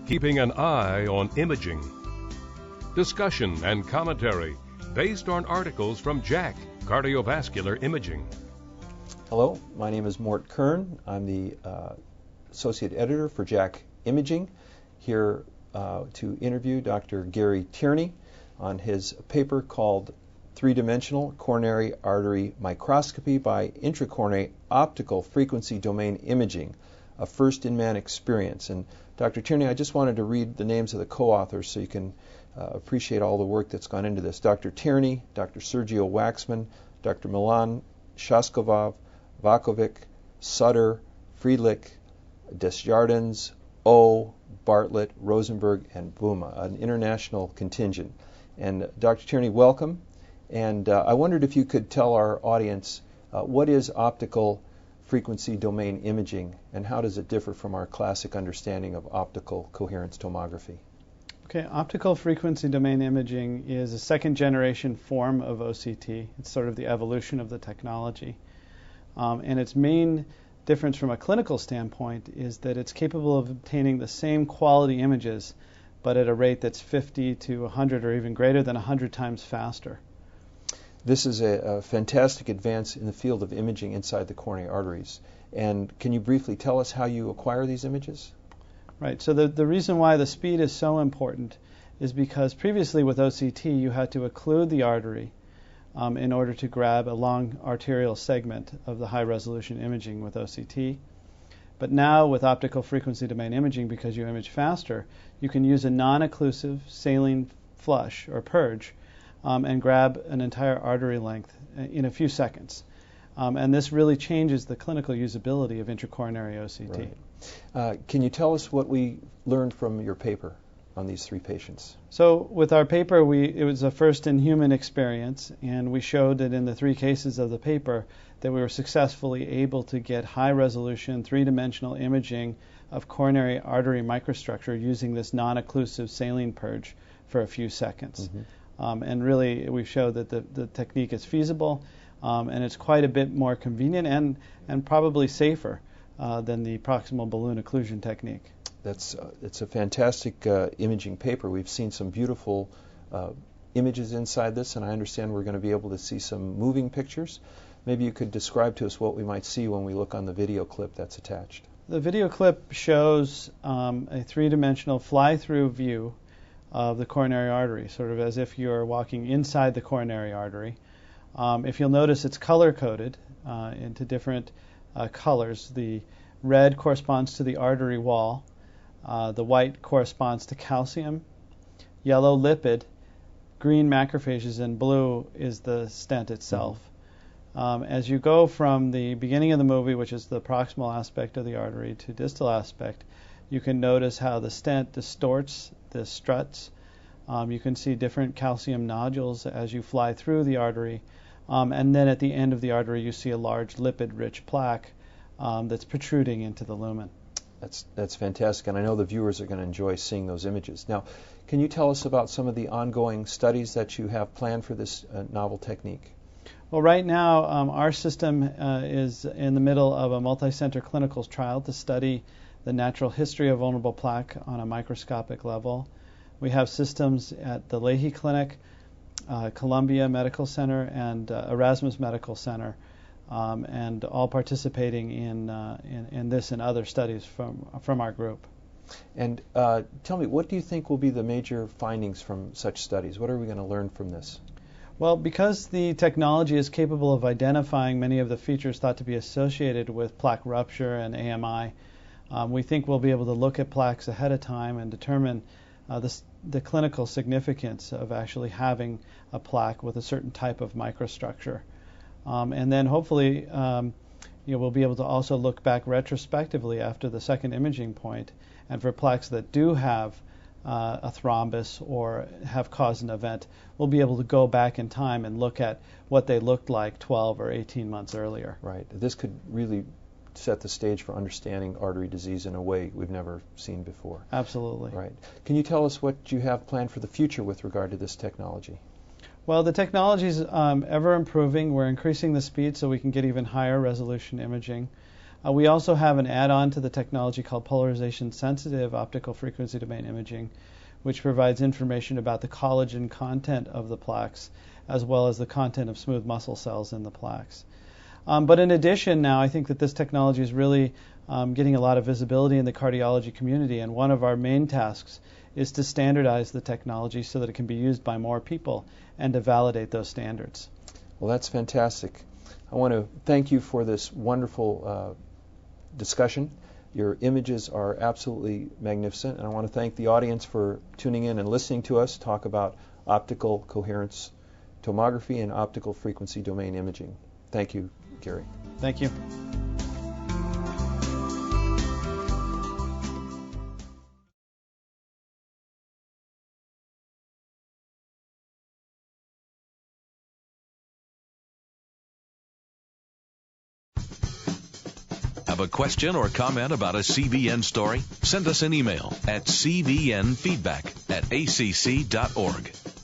keeping an eye on imaging. Discussion and commentary based on articles from JACC, Cardiovascular Imaging. Hello, my name is Mort Kern. I'm the Associate Editor for JACC Imaging, here to interview Dr. Gary Tierney on his paper called Three-Dimensional Coronary Artery Microscopy by Intracoronary Optical Frequency Domain Imaging, a first-in-man experience. And Dr. Tierney, I just wanted to read the names of the co-authors so you can appreciate all the work that's gone into this. Dr. Tierney, Dr. Sergio Waxman, Dr. Milan Shaskovov, Vakovic, Sutter, Friedlich, Desjardins, O, Bartlett, Rosenberg, and Buma, an international contingent. And Dr. Tierney, welcome. And I wondered if you could tell our audience what is optical frequency domain imaging and how does it differ from our classic understanding of optical coherence tomography? Okay, optical frequency domain imaging is a second generation form of OCT. It's sort of the evolution of the technology. And its main difference from a clinical standpoint is that it's capable of obtaining the same quality images but at a rate that's 50 to 100 or even greater than 100 times faster. This is a fantastic advance in the field of imaging inside the coronary arteries. And can you briefly tell us how you acquire these images? Right. So the reason why the speed is so important is because previously with OCT you had to occlude the artery in order to grab a long arterial segment of the high-resolution imaging with OCT. But now with optical frequency domain imaging, because you image faster, you can use a non-occlusive saline flush or purge and grab an entire artery length in a few seconds. And this really changes the clinical usability of intracoronary OCT. Right. Can you tell us what we learned from your paper on these three patients? So with our paper, it was a first-in-human experience, and we showed that in the three cases of the paper that we were successfully able to get high-resolution, three-dimensional imaging of coronary artery microstructure using this non-occlusive saline purge for a few seconds. Mm-hmm. And really, we've showed that the technique is feasible, and it's quite a bit more convenient and probably safer than the proximal balloon occlusion technique. It's a fantastic imaging paper. We've seen some beautiful images inside this, and I understand we're going to be able to see some moving pictures. Maybe you could describe to us what we might see when we look on the video clip that's attached. The video clip shows a three-dimensional fly-through view of the coronary artery, sort of as if you're walking inside the coronary artery. If you'll notice, it's color-coded into different colors. The red corresponds to the artery wall. The white corresponds to calcium, yellow lipid, green macrophages, and blue is the stent itself. As you go from the beginning of the movie, which is the proximal aspect of the artery, to distal aspect, you can notice how the stent distorts the struts. You can see different calcium nodules as you fly through the artery. And then at the end of the artery, you see a large lipid-rich plaque that's protruding into the lumen. That's fantastic, and I know the viewers are going to enjoy seeing those images. Now, can you tell us about some of the ongoing studies that you have planned for this novel technique? Well, right now, our system is in the middle of a multi-center clinical trial to study the natural history of vulnerable plaque on a microscopic level. We have systems at the Leahy Clinic, Columbia Medical Center, and Erasmus Medical Center, and all participating in this and other studies from our group. And tell me, what do you think will be the major findings from such studies? What are we going to learn from this? Well, because the technology is capable of identifying many of the features thought to be associated with plaque rupture and AMI, we think we'll be able to look at plaques ahead of time and determine the clinical significance of actually having a plaque with a certain type of microstructure. And then hopefully we'll be able to also look back retrospectively after the second imaging point, and for plaques that do have a thrombus or have caused an event, we'll be able to go back in time and look at what they looked like 12 or 18 months earlier. Right. This could really set the stage for understanding artery disease in a way we've never seen before. Absolutely. Right. Can you tell us what you have planned for the future with regard to this technology? Well, the technology is ever improving. We're increasing the speed so we can get even higher resolution imaging. We also have an add-on to the technology called polarization-sensitive optical frequency domain imaging, which provides information about the collagen content of the plaques, as well as the content of smooth muscle cells in the plaques. But in addition, now I think that this technology is really getting a lot of visibility in the cardiology community, and one of our main tasks is to standardize the technology so that it can be used by more people and to validate those standards. Well, that's fantastic. I want to thank you for this wonderful discussion. Your images are absolutely magnificent, and I want to thank the audience for tuning in and listening to us talk about optical coherence tomography and optical frequency domain imaging. Thank you, Gary. Thank you. Have a question or comment about a CVN story? Send us an email at cvnfeedback@acc.org.